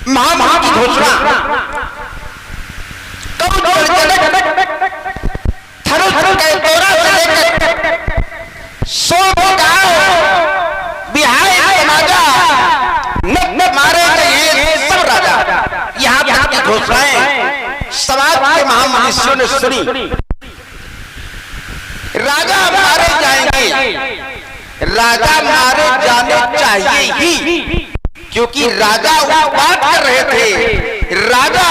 महामहा की घोषणा सब राजा यहाँ तक की घोषणाएं समाज के महामनीषियों ने सुनी। राजा मारे जाएंगे, राजा मारे जाने चाहिए ही, क्योंकि राजा बात कर रहे थे, राजा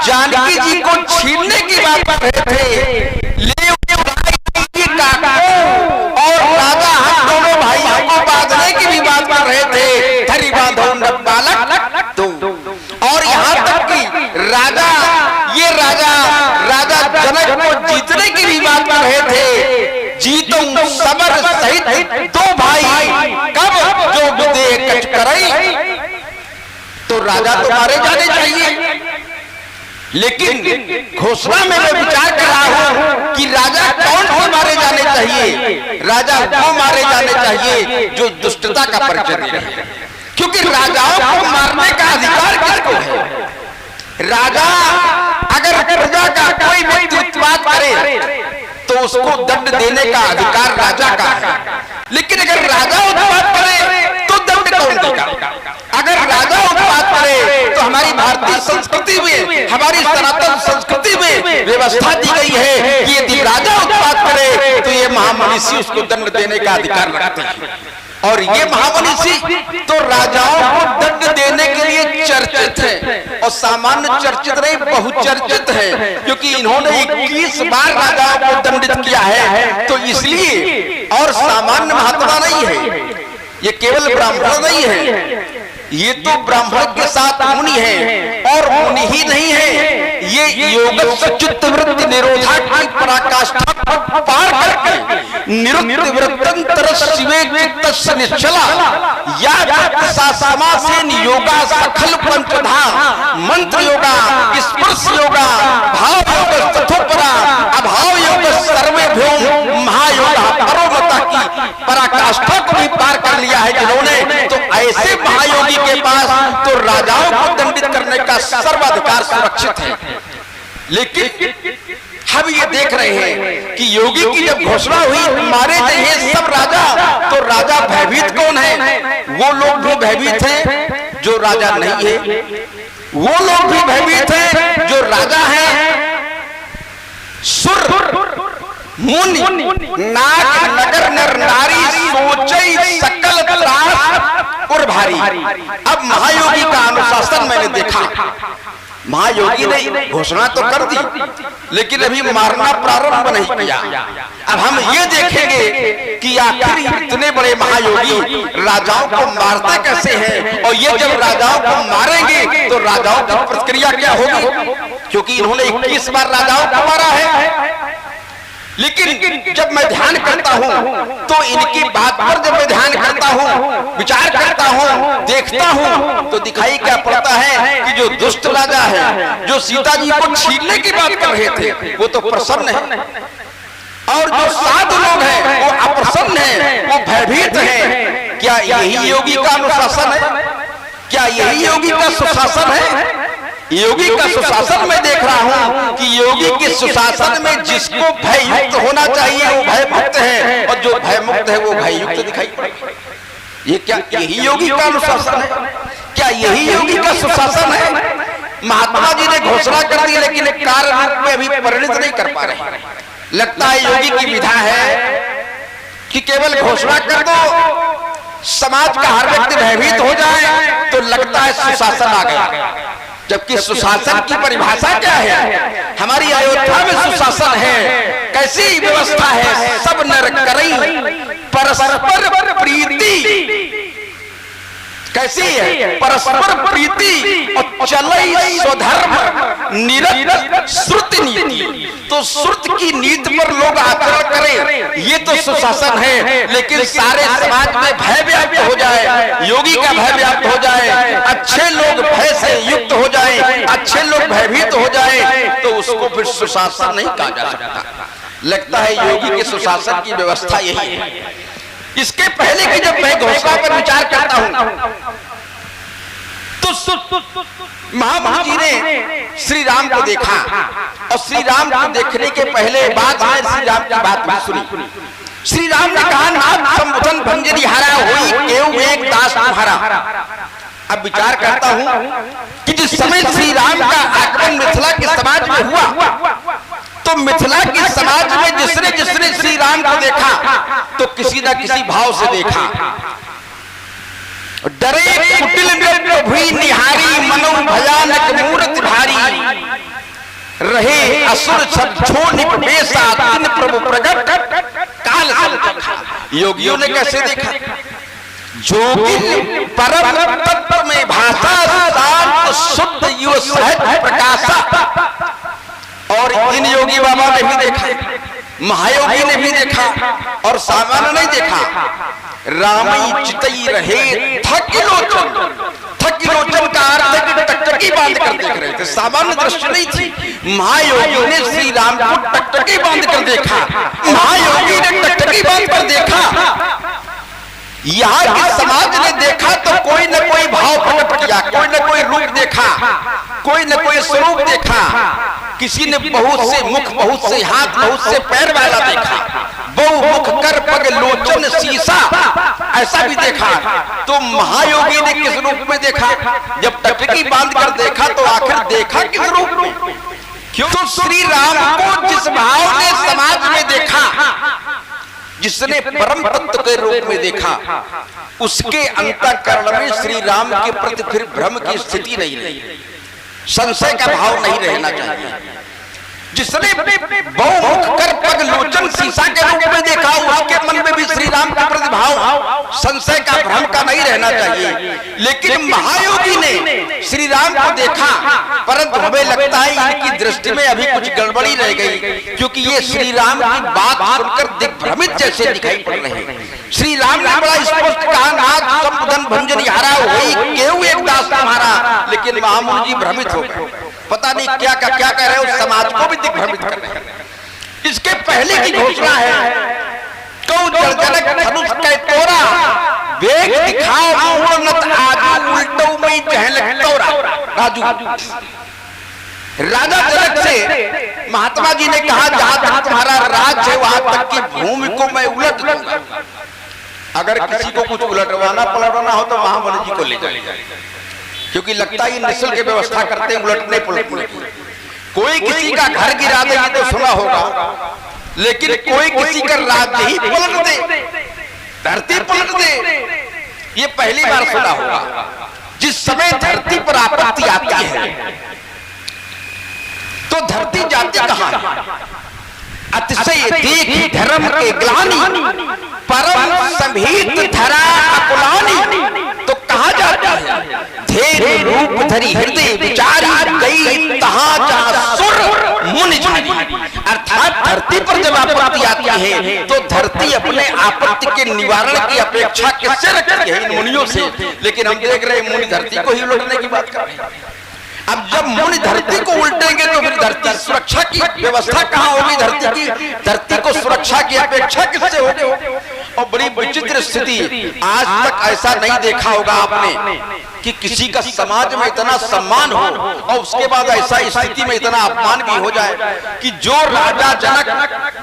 जानकी जी को छीनने की बात कर रहे थे, और राजा हम दोनों भाइयों को बांधने की भी बात कर रहे थे, धरी बांधो बालक तो। और यहाँ तक कि राजा जनक को जीतने की भी बात कर रहे थे, जीतूं समर सहित दो भाई कब जो दे कच करई, तो राजा तो मारे जाने चाहिए। लेकिन घोषणा में मैं विचार कर रहा हूं कि राजा कौन से मारे जाने चाहिए, राजा वो मारे जाने चाहिए जो दुष्टता का परिचय दे रहे हैं, क्योंकि राजाओं को मारने का अधिकार किसको है? राजा अगर प्रजा का कोई व्यक्ति उत्पात करे तो उसको दंड देने का अधिकार राजा का है, लेकिन अगर राजा उत्पात करे तो दंड कौन देगा? अगर राजा उत्पात करे तो हमारी भारतीय संस्कृति में, हमारी सनातन संस्कृति में व्यवस्था दी गई है कि यदि राजा उत्पात करे तो ये महामनीषी उसको दंड देने का अधिकार रखते हैं। और ये महामनीषी तो राजाओं को दंड देने के लिए चर्चित है, और सामान्य चर्चित नहीं बहुचर्चित है, क्योंकि इन्होंने 21 बार राजाओं को दंडित किया है। तो इसलिए, और सामान्य महात्मा नहीं है, ये केवल ब्राह्मण नहीं है, ये तो ब्राह्मण के साथ मुनि है, और मुनि ही नहीं है, ये योग चित्तवृत्ति निरोधा की पराकाष्ठा पार करके निरुक्त वृत्तंतर शिवे चित्तस्य निश्चला या समासेन योगा सखल पंचधा मंत्र योगा स्पर्श योगा भाव योग तथोपरा अभाव योग सर्वेभ्यो महायोगा परोमता की पराकाष्ठा को भी पार कर लिया है जिन्होंने। तो ऐसे महायोगी के पास तो राजाओं को दंडित करने का सर्वाधिकार सुरक्षित है। लेकिन हम ये देख रहे हैं कि योगी की जब घोषणा हुई मारे चाहिए सब राजा, तो राजा भयभीत कौन है? वो लोग भी भयभीत हैं जो राजा नहीं है, वो लोग भी भयभीत हैं जो राजा हैं। सुर मुनि नाग नगर नर नारी सोचई सकल त्रास और भारी। अब महायोगी का अनुशासन मैंने देखा, महायोगी ने घोषणा तो कर दी लेकिन अभी मारना प्रारंभ नहीं किया। अब हम ये देखेंगे कि आखिर इतने बड़े महायोगी राजाओं को मारते कैसे हैं, और ये जब राजाओं को मारेंगे तो राजाओं की प्रतिक्रिया क्या होगी, क्योंकि इन्होंने 21 बार राजाओं को मारा है। लेकिन जब मैं ध्यान करता हूँ तो इनकी बात पर जब मैं ध्यान करता हूँ, विचार करता हूँ, देखता हूँ, तो दिखाई क्या पड़ता है कि जो दुष्ट राजा है, जो सीता जी को छीनने की बात कर रहे थे, वो तो प्रसन्न है, और जो साधु लोग हैं वो अप्रसन्न हैं, वो भयभीत हैं। क्या यही योगी का अनुशासन है? क्या यही योगी का सुशासन है? योगी का सुशासन में देख रहा हूं कि योगी के सुशासन में जिसको भय युक्त होना चाहिए वो भय मुक्त है, और जो भय मुक्त है वो भय युक्त दिखाई पड़ता है। ये क्या यही योगी का अनुशासन है? क्या यही योगी का सुशासन है? महात्मा जी ने घोषणा कर दी लेकिन एक कार्य रूप में अभी परिणित नहीं कर पा रहे। लगता है योगी की विधा है कि केवल घोषणा कर दो, समाज का हर व्यक्ति भयभीत हो जाए तो लगता है सुशासन आ गया, जबकि सुशासन की परिभाषा क्या है? हमारी अयोध्या में सुशासन है, कैसी व्यवस्था है? सब नर करई परस्पर प्रीति कैसी है? परस्पर प्रीति और चलई स्वधर्म निरत श्रुति नीति। तो श्रुति की नीति पर लोग आचरण करें, ये तो सुशासन है। लेकिन सारे समाज में भय व्याप्त हो जाए, योगी का भय व्याप्त हो जाए, अच्छे लोग भय से युक्त हो जाए, अच्छे लोग भयभीत हो जाए, तो उसको फिर सुशासन नहीं कहा जा सकता। लगता है योगी के सुशासन की व्यवस्था यही है। इसके पहले कि जब मैं घोषणा पर विचार करता हूं तो महामुनि जी ने श्री राम को देखा, और श्री राम को देखने के पहले बाद में श्री राम की बात भी सुनी। श्री राम ने कहा, नाथ संबोधन भंजनी हारा हुई केव एक दास तुम्हारा। अब विचार करता हूं कि जिस समय श्री राम का आगमन मिथिला के समाज में हुआ, तो मिथिला के समाज में जिसने जिसने श्री राम को देखा तो किसी न किसी भाव से देखा। डरे कुटिल में प्रभु निहारी, मनो भयानक मूर्ति भारी। रहे असुर छो निपबेसा, तिन प्रभु प्रगट काल सब। योगियों ने कैसे देखा? जोगिन परम तत्व में भाषा, शांत शुद्ध युव सहज प्रकाशा। और इन योगी बाबा ने भी देखा, महायोगी ने भी देखा, और सामान्य नहीं देखा। रामई चितई रहे थकिलोचन का अर्थ है कि टकटकी बांध कर देख रहे थे, सामान्य दृष्टि नहीं थी। महायोगी ने श्री राम को टकटकी बांध कर देखा, महायोगी ने टकटकी बांध कर देखा। यहाँ के समाज ने देखा तो कोई न कोई भाव प्रकट किया, कोई न कोई रूप देखा, कोई न कोई स्वरूप देखा। किसी ने बहुत से मुख, बहुत से हाथ, बहुत से पैर वाला देखा। बहु मुख कर पग लोचन शीशा, ऐसा भी देखा। तो महायोगी ने किस रूप में देखा? जब टकटकी बांध कर देखा तो आखिर देखा किस रूप में? क्यों? तो श्री राम को जिस भाव ने समाज में देखा, जिसने परम तत्व के रूप में देखा, उसके अंतःकरण में श्री राम के प्रति फिर भ्रम की स्थिति नहीं रही, संशय का भाव नहीं रहना चाहिए। जिसने बहुमुख कर पग लोचन शीशा के रूप में देखा, उसके मन में भी श्री राम के प्रति भाव, संशय का भ्रम का नहीं रहना चाहिए। लेकिन महायोगी ने श्री राम को देखा, परंतु हमें लगता है इनकी दृष्टि में अभी कुछ गड़बड़ी रह गई, क्योंकि ये श्री राम की बात सुनकर दिग्भ्रमित जैसे दिखाई पड़ रहे हैं। श्री राम ने बड़ा स्पष्ट कहा, नाथ संबोधन भंजनी हारा हुई केव एक दास तुम्हारा। लेकिन महामुनि जी भ्रमित हो गए, पता नहीं क्या कह रहे, उस समाज को भी दिग्भ्रमित कर रहे हैं। इसके पहले की घोषणा है, कौ जलजनक धनुष कै तोरा, वेग दिखाओ मूर्णत आजू, उल्टो में जहलक तोरा। राजा जनक से महात्मा जी ने कहा, जहां तक तुम्हारा राज है वहां तक की भूमि को मैं उलट दूंगा। अगर किसी को कुछ उलटवाना पलटवाना हो तो महामुनि जी को ले जाए, क्योंकि लगता ही निश्चल की व्यवस्था करते हैं उलटने पलटने की। कोई किसी का घर गिरा दे ये तो सुना होगा, लेकिन कोई किसी का राज्य ही पलट दे, धरती पलट दे, ये पहली बार सुना होगा। जिस समय धरती पर आपत्ति आती है तो धरती जाती कहां है? अतिशय देख धर्म के ग्लानि, परम संभीत धरा अकुलानी। तो कहा जाता है, धैर्य रूप धरी हृदय विचारी गई तहां जहां सुर मुनि झारी। अर्थात धरती पर जब आपत्ति आती है तो धरती अपने आपत्ति के निवारण की अपेक्षा किससे रखती है? इन मुनियों से। लेकिन हम देख रहे हैं मुनि धरती को ही उलटने की बात कर रहे हैं। अब जब मुनि धरती को उल्टेंगे तो फिर धरती सुरक्षा की व्यवस्था कहां होगी? धरती को सुरक्षा की अपेक्षा किससे होगी? और बड़ी विचित्र स्थिति, आज तक ऐसा नहीं देखा होगा आपने कि किसी का समाज में इतना सम्मान हो और उसके बाद ऐसा स्थिति में इतना अपमान भी हो जाए कि जो राजा जनक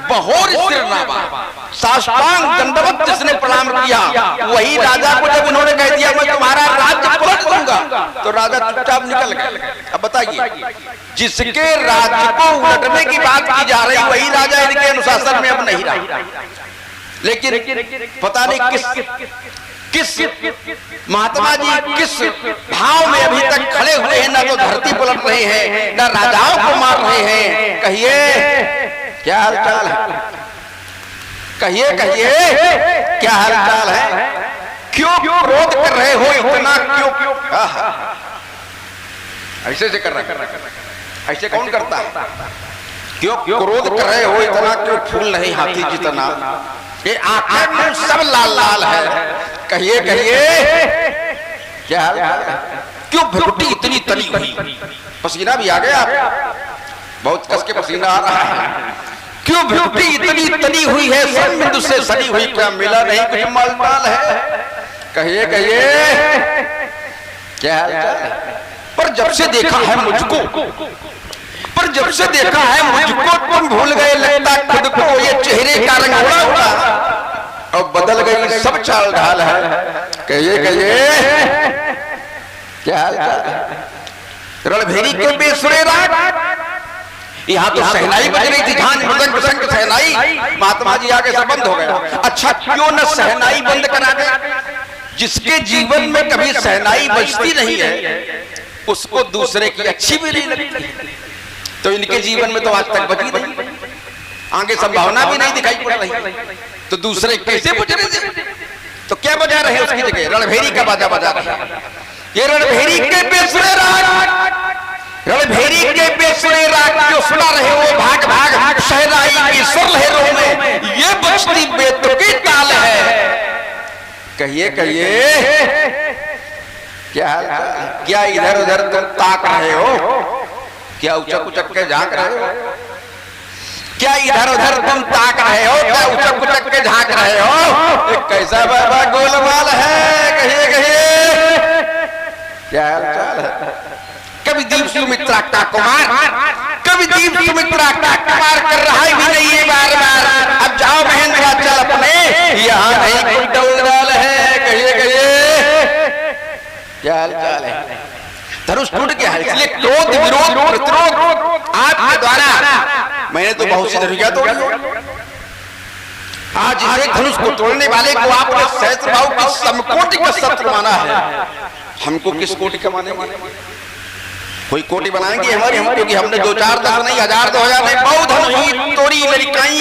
बहोर सिरनावा साष्टांग दंडवत जिसने प्रणाम किया, वही राजा को जब उन्होंने कह दिया मैं तुम्हारा राज्य पलट दूंगा, तो राजा चुपचाप निकल गए। अब बताइए, जिसके राज्य को उलटने की बात की जा रही वही राजा इनके अनुशासन में अब नहीं रहा। लेकिन पता नहीं किस महात्मा जी किस भाव में अभी तक खड़े हुए हैं, ना तो धरती पलट रहे हैं, ना राजाओं को मार रहे हैं। कहिए क्या हालचाल है? कहिए क्या हालचाल है? क्यों क्रोध कर रहे हो इतना, क्यों? ऐसे से कर रहा, ऐसे कौन करता है? क्यों क्रोध कर रहे हो इतना, क्यों फूल नहीं हाथी जितना, ये आंखें मुंह सब लाल लाल है, कहिए कहिए क्या हाल है? क्यों भ्रुकुटी इतनी तनी हुई? पसीना भी आ गया, बहुत कस के पसीना आ रहा है। क्यों भ्रुकुटी इतनी तनी हुई है, सब बिंदु से सनी हुई, क्या मिला नहीं कुछ मालमाल है, कहिए कहिए क्या हाल है? पर जब से देखा है मुझको, पर जब से देखा है मुझको, तुम भूल गए लगता खुद को, ये चेहरे का रंग उड़ा उड़ा और बदल गई सब चाल ढाल है, कहिए कहिए क्या हाल है? रणभेरी के बेसुरे राग, यहाँ तो सहनाई बज रही थी, झांझ मृदंग शंख सहनाई, महात्मा जी आगे से बंद हो गया। अच्छा क्यों न सहनाई बंद करा दे? जिसके जीवन में कभी सहनाई बजती नहीं है उसको दूसरे की अच्छी भी नहीं लगती, तो इनके जीवन में तो आज तक बजी नहीं, आगे संभावना भी नहीं दिखाई पड़ रही, तो दूसरे कैसे बज रहे थे? तो क्या बजा रहे उसकी जगह? रणभेरी का बाजा बजा रहे। ये रणभेरी के बेसुरे राग, रणभेरी के बेसुरे राग जो सुना रहे हो, भाग भाग शहनाई की सुर लहरों में ये बजती बेतुकी ताल है, कहिए कहिए क्या हाल? क्या इधर उधर तुम ताक रहे हो? क्या उचक उचक के झांक रहे हो? क्या इधर उधर तुम ताक रहे हो? क्या उचक उचक के झांक रहे हो? एक कैसा बाबा गोलमाल है, कहिए कहिए क्या हाल चाल है? कभी दीप सुमित्रा का कुमार, कभी दीप सुमित्रा का कुमार कर रहा है भी नहीं है बार बार, अब जाओ महेंद्र चल अपने, यहाँ नहीं कोई डोल डाल है, कहिए कहिए क्या हाल चाल है? धनुष टूट गया है, इसलिए क्रोध विरोध प्रतिरोध आपके द्वारा मैंने तो बहुत सी धनुषियां तोड़ी। आज एक धनुष को तोड़ने वाले को आपने सहस्त्रबाहु की समकोटि का शत्रु माना है, हमको किस कोटि का मानेंगे? कोई कोटि बनाएंगे हमारी, क्योंकि हमने 2-4 नहीं 1000-2000 नहीं बहुत धनुष तोड़ी लड़काई,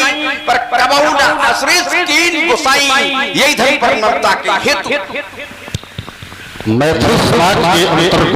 पर कबहू न अश्रेष्ठ कीन गुसाई, यही धन पर ममता के हेतु। मैथिली समाज के अंतर्गत